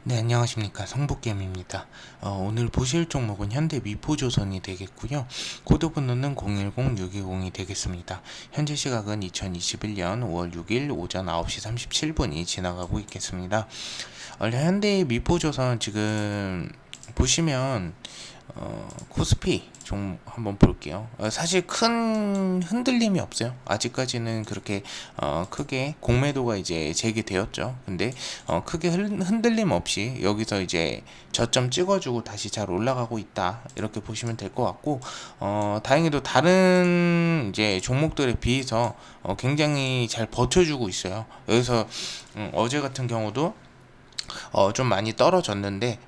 네, 안녕하십니까. 성복겜입니다. 오늘 보실 종목은 현대 미포조선이 되겠고요. 코드 번호는 010620이 되겠습니다. 현재 시각은 2021년 5월 6일 오전 9시 37분이 지나가고 있겠습니다. 원래 현대 미포조선 지금 보시면 코스피 좀 한번 볼게요. 사실 큰 흔들림이 없어요. 아직까지는 그렇게 크게 공매도가 이제 재개되었죠. 근데 크게 흔들림 없이 여기서 이제 저점 찍어주고 다시 잘 올라가고 있다, 이렇게 보시면 될 것 같고, 다행히도 다른 이제 종목들에 비해서 굉장히 잘 버텨주고 있어요. 여기서 어제 같은 경우도 좀 많이 떨어졌는데,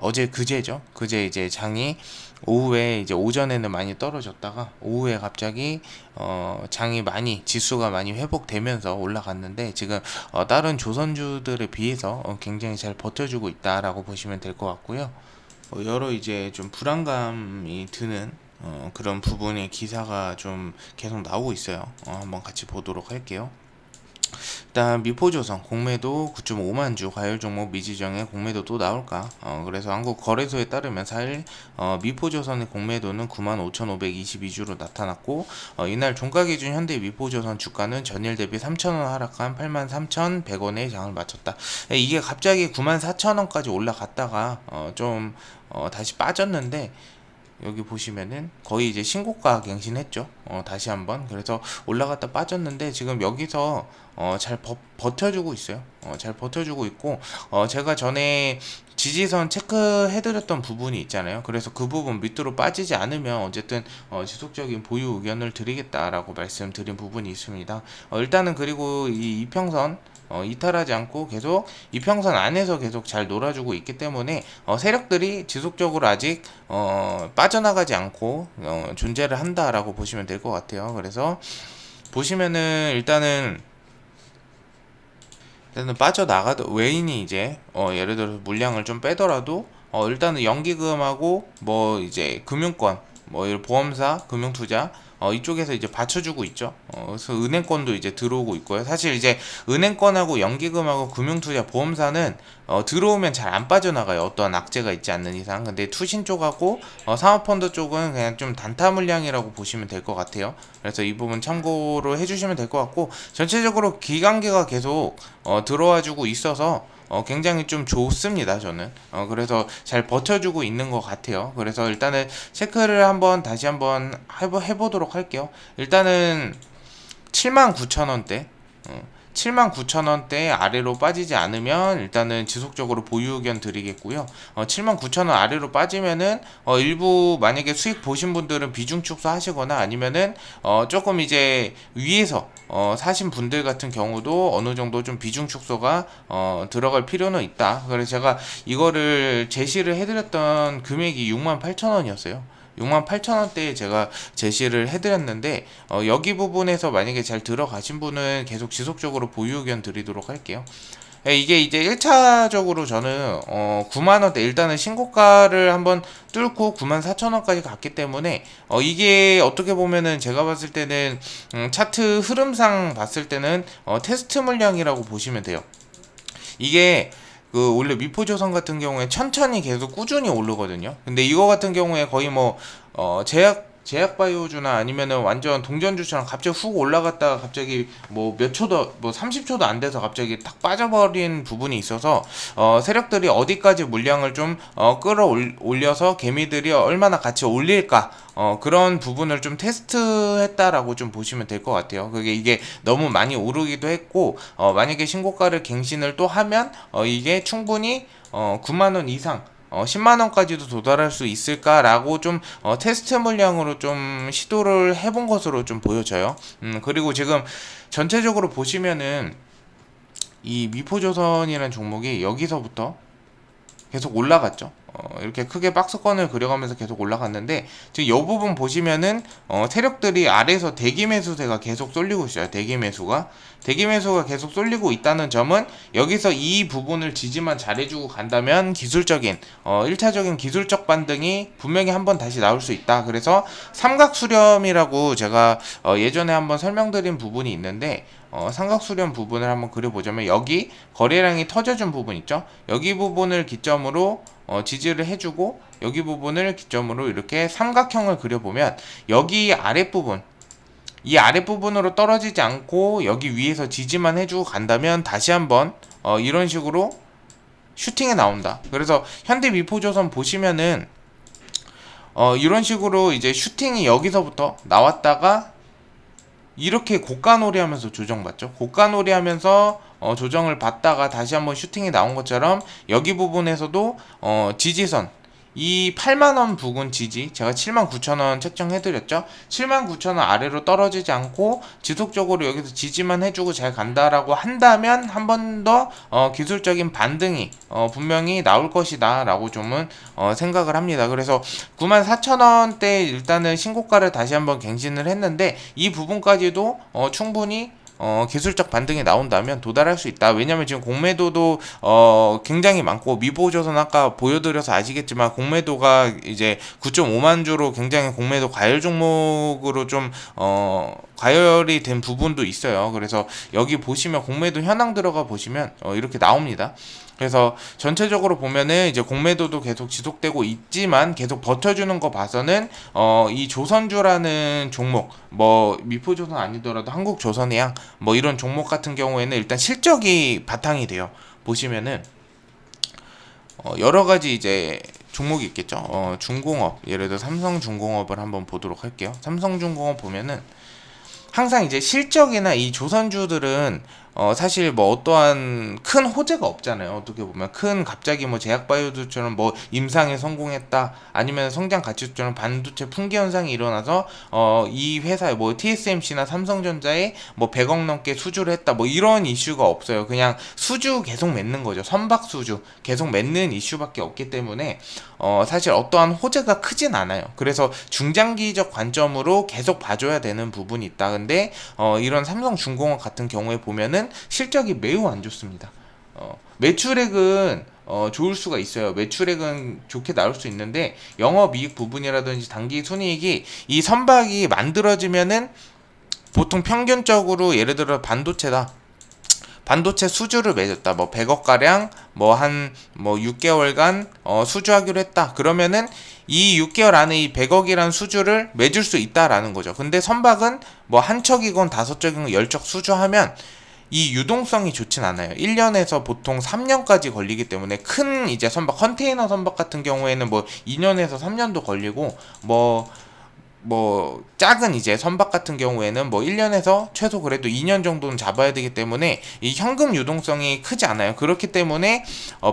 어제 그제죠. 그제 이제 장이 오후에, 이제 오전에는 많이 떨어졌다가 오후에 갑자기 장이 많이, 지수가 많이 회복되면서 올라갔는데, 지금 다른 조선주들에 비해서 굉장히 잘 버텨주고 있다라고 보시면 될 것 같고요. 여러 이제 좀 불안감이 드는 그런 부분의 기사가 좀 계속 나오고 있어요. 한번 같이 보도록 할게요. 일단 미포조선 공매도 9.5만 주, 과열 종목 미지정에 공매도 또 나올까? 그래서 한국 거래소에 따르면 4일 미포조선의 공매도는 95,522주로 나타났고, 이날 종가 기준 현대 미포조선 주가는 전일 대비 3,000원 하락한 83,100원에 장을 마쳤다. 이게 갑자기 94,000원까지 올라갔다가 다시 빠졌는데, 여기 보시면은 거의 이제 신고가 갱신했죠. 다시 한번. 그래서 올라갔다 빠졌는데, 지금 여기서 잘 버텨주고 있어요. 잘 버텨주고 있고, 제가 전에 지지선 체크해드렸던 부분이 있잖아요. 그래서 그 부분 밑으로 빠지지 않으면 어쨌든 지속적인 보유 의견을 드리겠다라고 말씀드린 부분이 있습니다. 일단은 그리고 이 이평선 이탈하지 않고 계속 이평선 안에서 계속 잘 놀아주고 있기 때문에 세력들이 지속적으로 아직 빠져나가지 않고 존재를 한다라고 보시면 될 것 같아요. 그래서 보시면은 일단은 빠져나가도 외인이 이제 예를 들어서 물량을 좀 빼더라도 일단은 연기금하고 뭐 이제 금융권, 뭐 이런 보험사, 금융투자 이쪽에서 이제 받쳐주고 있죠. 그래서 은행권도 이제 들어오고 있고요. 사실 이제 은행권하고 연기금하고 금융투자, 보험사는 들어오면 잘 안 빠져나가요. 어떠한 악재가 있지 않는 이상. 근데 투신 쪽하고 사모펀드 쪽은 그냥 좀 단타 물량이라고 보시면 될 것 같아요. 그래서 이 부분 참고로 해주시면 될 것 같고, 전체적으로 기관계가 계속 들어와주고 있어서 굉장히 좀 좋습니다, 저는. 그래서 잘 버텨주고 있는 것 같아요. 그래서 일단은 체크를 다시 한번 해보도록 할게요. 일단은 79,000원대, 79,000원대 아래로 빠지지 않으면 일단은 지속적으로 보유 의견 드리겠고요. 79,000원 아래로 빠지면은 일부 만약에 수익 보신 분들은 비중 축소 하시거나, 아니면은 조금 이제 위에서 사신 분들 같은 경우도 어느 정도 좀 비중 축소가 들어갈 필요는 있다. 그래서 제가 이거를 제시를 해드렸던 금액이 68,000원이었어요. 68,000원대에 제가 제시를 해드렸는데, 여기 부분에서 만약에 잘 들어가신 분은 계속 지속적으로 보유 의견 드리도록 할게요. 이게 이제 1차적으로 저는 9만원대, 일단은 신고가를 한번 뚫고 94,000원까지 갔기 때문에 이게 어떻게 보면은 제가 봤을 때는 차트 흐름상 봤을 때는 테스트 물량이라고 보시면 돼요. 이게 원래 미포조선 같은 경우에 천천히 계속 꾸준히 오르거든요. 근데 이거 같은 경우에 거의 뭐 제약바이오주나 아니면은 완전 동전주처럼 갑자기 훅 올라갔다가 갑자기 뭐 몇 초도, 뭐 30초도 안 돼서 갑자기 탁 빠져버린 부분이 있어서 세력들이 어디까지 물량을 좀 끌어올려서 개미들이 얼마나 같이 올릴까, 그런 부분을 좀 테스트했다라고 좀 보시면 될 것 같아요. 이게 너무 많이 오르기도 했고, 만약에 신고가를 갱신을 또 하면 이게 충분히 9만원 이상, 10만원까지도 도달할 수 있을까라고 좀 테스트 물량으로 좀 시도를 해본 것으로 좀 보여져요. 그리고 지금 전체적으로 보시면은 이 미포조선이라는 종목이 여기서부터 계속 올라갔죠. 이렇게 크게 박스권을 그려가면서 계속 올라갔는데 지금 이 부분 보시면은 세력들이 아래에서 대기 매수세가 계속 쏠리고 있어요. 대기 매수가 계속 쏠리고 있다는 점은 여기서 이 부분을 지지만 잘해주고 간다면 기술적인 1차적인 기술적 반등이 분명히 한번 다시 나올 수 있다. 그래서 삼각수렴이라고 제가 예전에 한번 설명드린 부분이 있는데 삼각수렴 부분을 한번 그려보자면 여기 거래량이 터져준 부분 있죠. 여기 부분을 기점으로 지지를 해주고 여기 부분을 기점으로 이렇게 삼각형을 그려보면 여기 아랫부분 이 아랫부분으로 떨어지지 않고 여기 위에서 지지만 해주고 간다면 다시 한번 이런 식으로 슈팅에 나온다. 그래서 현대미포조선 보시면은 이런 식으로 이제 슈팅이 여기서부터 나왔다가 이렇게 고가놀이 하면서 조정받죠. 고가놀이 하면서 조정을 받다가 다시 한번 슈팅이 나온 것처럼 여기 부분에서도 지지선 이 8만원 부근 지지 제가 79,000원 책정해드렸죠. 79,000원 아래로 떨어지지 않고 지속적으로 여기서 지지만 해주고 잘 간다라고 한다면 한 번 더 기술적인 반등이 분명히 나올 것이다 라고 좀은 생각을 합니다. 그래서 94,000원대 일단은 신고가를 다시 한번 갱신을 했는데 이 부분까지도 충분히 기술적 반등이 나온다면 도달할 수 있다. 왜냐면 지금 공매도도 굉장히 많고 미보조선 아까 보여드려서 아시겠지만 공매도가 이제 9.5만 주로 굉장히 공매도 과열 종목으로 좀 과열이 된 부분도 있어요. 그래서 여기 보시면 공매도 현황 들어가 보시면 이렇게 나옵니다. 그래서 전체적으로 보면은 이제 공매도도 계속 지속되고 있지만 계속 버텨주는 거 봐서는 이 조선주라는 종목 뭐 미포조선 아니더라도 한국조선해양 뭐 이런 종목 같은 경우에는 일단 실적이 바탕이 돼요. 보시면은 여러 가지 이제 종목이 있겠죠. 중공업 예를 들어 삼성중공업을 한번 보도록 할게요. 삼성중공업 보면은 항상 이제 실적이나 이 조선주들은 사실 뭐 어떠한 큰 호재가 없잖아요. 어떻게 보면 큰 갑자기 뭐 제약바이오들처럼 뭐 임상에 성공했다 아니면 성장 가치처럼 반도체 풍기 현상이 일어나서 이 회사에 뭐 TSMC나 삼성전자에 뭐 100억 넘게 수주를 했다 뭐 이런 이슈가 없어요. 그냥 수주 계속 맺는 거죠. 선박 수주 계속 맺는 이슈밖에 없기 때문에 사실 어떠한 호재가 크진 않아요. 그래서 중장기적 관점으로 계속 봐줘야 되는 부분이 있다. 근데 이런 삼성중공업 같은 경우에 보면은 실적이 매우 안 좋습니다. 매출액은 좋을 수가 있어요. 매출액은 좋게 나올 수 있는데 영업이익 부분이라든지 단기순이익이 이 선박이 만들어지면은 보통 평균적으로 예를 들어 반도체다. 반도체 수주를 맺었다. 뭐 100억 가량 뭐 한 뭐 6개월간 수주하기로 했다. 그러면은 이 6개월 안에 이 100억이란 수주를 맺을 수 있다라는 거죠. 근데 선박은 뭐 한 척이건 5척이건 10척 수주하면 이 유동성이 좋진 않아요. 1년에서 보통 3년까지 걸리기 때문에 큰 이제 선박, 컨테이너 선박 같은 경우에는 뭐 2년에서 3년도 걸리고 뭐 작은 이제 선박 같은 경우에는 뭐 1년에서 최소 그래도 2년 정도는 잡아야 되기 때문에 이 현금 유동성이 크지 않아요. 그렇기 때문에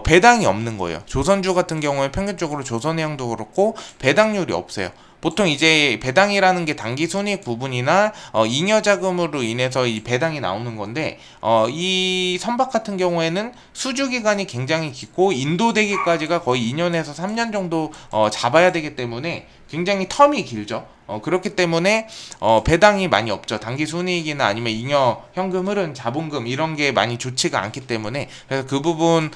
배당이 없는 거예요. 조선주 같은 경우에 평균적으로 조선해양도 그렇고 배당률이 없어요. 보통 이제 배당이라는 게 단기 손익 부분이나 잉여 자금으로 인해서 이 배당이 나오는 건데 이 선박 같은 경우에는 수주 기간이 굉장히 깊고 인도되기까지가 거의 2년에서 3년 정도 잡아야 되기 때문에 굉장히 텀이 길죠. 그렇기 때문에 배당이 많이 없죠. 단기 순이익이나 아니면 잉여 현금 흐름, 자본금 이런 게 많이 좋지가 않기 때문에 그래서 그 부분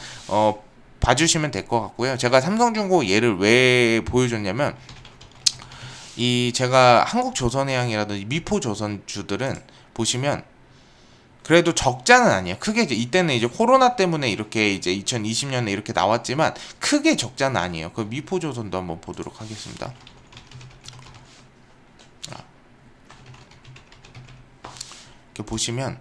봐주시면 될 것 같고요. 제가 삼성중공업 예를 왜 보여줬냐면 이 제가 한국조선해양이라든지 미포조선주들은 보시면 그래도 적자는 아니에요. 크게 이때는 이제 코로나 때문에 이렇게 이제 2020년에 이렇게 나왔지만 크게 적자는 아니에요. 그 미포조선도 한번 보도록 하겠습니다. 이렇게 보시면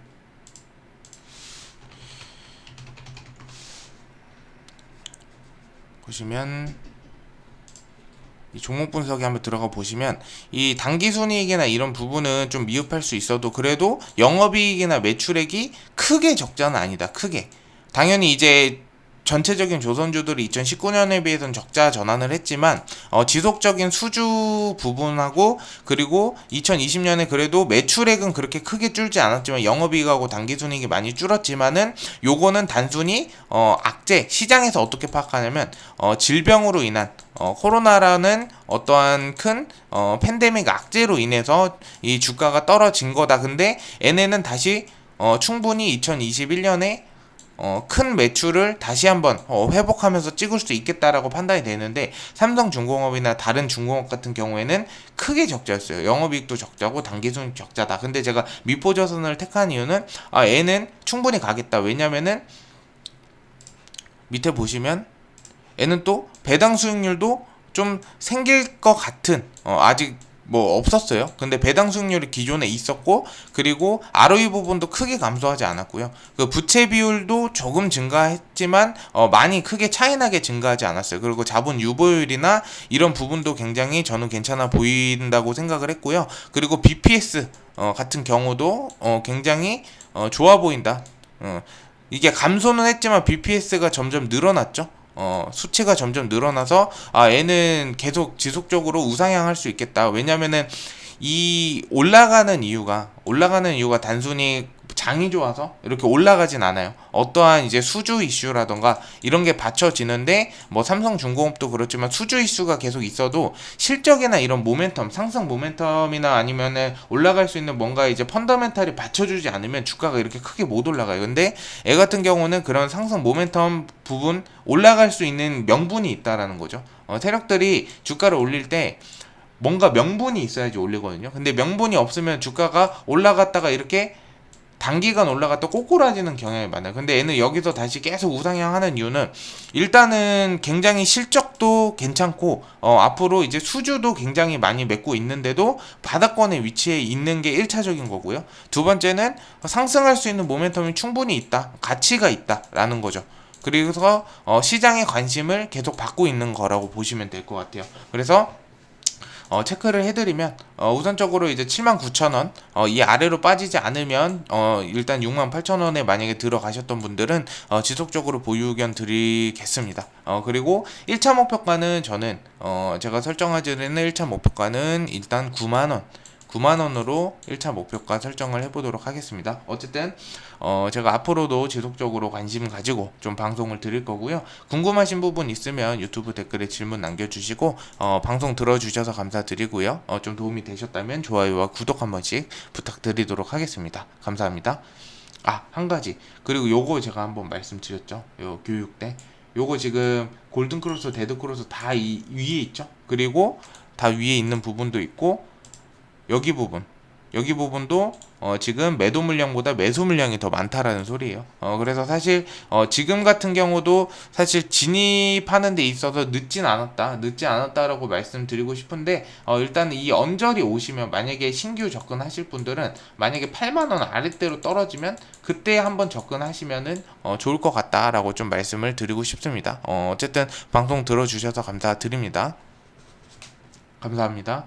이 종목 분석에 한번 들어가 보시면 이 단기순이익이나 이런 부분은 좀 미흡할 수 있어도 그래도 영업이익이나 매출액이 크게 적자는 아니다. 크게 당연히 이제 전체적인 조선주들이 2019년에 비해서는 적자 전환을 했지만 지속적인 수주 부분하고 그리고 2020년에 그래도 매출액은 그렇게 크게 줄지 않았지만 영업이익하고 당기순이익이 많이 줄었지만은 요거는 단순히 악재 시장에서 어떻게 파악하냐면 질병으로 인한 코로나라는 어떠한 큰 팬데믹 악재로 인해서 이 주가가 떨어진 거다. 근데 얘네는 다시 충분히 2021년에 큰 매출을 다시 한번 회복하면서 찍을 수 있겠다라고 판단이 되는데 삼성중공업이나 다른 중공업 같은 경우에는 크게 적자였어요. 영업이익도 적자고 당기순이익 적자다. 근데 제가 미포조선을 택한 이유는 얘는 충분히 가겠다. 왜냐면은 밑에 보시면 얘는 또 배당 수익률도 좀 생길 것 같은 아직 뭐 없었어요. 근데 배당 수익률이 기존에 있었고 그리고 ROE 부분도 크게 감소하지 않았고요. 그 부채 비율도 조금 증가했지만 많이 크게 차이나게 증가하지 않았어요. 그리고 자본 유보율이나 이런 부분도 굉장히 저는 괜찮아 보인다고 생각을 했고요. 그리고 BPS 같은 경우도 굉장히 좋아 보인다. 이게 감소는 했지만 BPS가 점점 늘어났죠. 수치가 점점 늘어나서 얘는 계속 지속적으로 우상향할 수 있겠다. 왜냐면은 이 올라가는 이유가 단순히 장이 좋아서 이렇게 올라가진 않아요. 어떠한 이제 수주 이슈라던가 이런 게 받쳐지는데 뭐 삼성중공업도 그렇지만 수주 이슈가 계속 있어도 실적이나 이런 모멘텀, 상승 모멘텀이나 아니면은 올라갈 수 있는 뭔가 이제 펀더멘탈이 받쳐주지 않으면 주가가 이렇게 크게 못 올라가요. 근데 얘 같은 경우는 그런 상승 모멘텀 부분 올라갈 수 있는 명분이 있다라는 거죠. 세력들이 주가를 올릴 때 뭔가 명분이 있어야지 올리거든요. 근데 명분이 없으면 주가가 올라갔다가 이렇게 단기간 올라갔다 꼬꾸라지는 경향이 많아요. 근데 얘는 여기서 다시 계속 우상향하는 이유는 일단은 굉장히 실적도 괜찮고 앞으로 이제 수주도 굉장히 많이 맺고 있는데도 바닥권에 위치해 있는 게 1차적인 거고요. 두 번째는 상승할 수 있는 모멘텀이 충분히 있다. 가치가 있다라는 거죠. 그래서 시장의 관심을 계속 받고 있는 거라고 보시면 될 것 같아요. 그래서 체크를 해드리면 우선적으로 이제 79,000원 이 아래로 빠지지 않으면 일단 68,000원에 만약에 들어가셨던 분들은 지속적으로 보유 의견 드리겠습니다. 그리고 1차 목표가는 저는 제가 설정하지 않는 1차 목표가는 일단 9만원으로 1차 목표가 설정을 해보도록 하겠습니다. 어쨌든 제가 앞으로도 지속적으로 관심 가지고 좀 방송을 드릴 거고요. 궁금하신 부분 있으면 유튜브 댓글에 질문 남겨주시고 방송 들어주셔서 감사드리고요. 좀 도움이 되셨다면 좋아요와 구독 한 번씩 부탁드리도록 하겠습니다. 감사합니다. 한 가지. 그리고 요거 제가 한번 말씀드렸죠. 요 교육대. 요거 지금 골든크로스, 데드크로스 다 이 위에 있죠. 그리고 다 위에 있는 부분도 있고 여기 부분도 지금 매도 물량보다 매수 물량이 더 많다라는 소리예요. 그래서 사실 지금 같은 경우도 사실 진입하는 데 있어서 늦지 않았다라고 말씀드리고 싶은데 일단 이 언저리 오시면 만약에 신규 접근하실 분들은 만약에 8만 원 아랫대로 떨어지면 그때 한번 접근하시면은 좋을 것 같다라고 좀 말씀을 드리고 싶습니다. 어쨌든 방송 들어주셔서 감사드립니다. 감사합니다.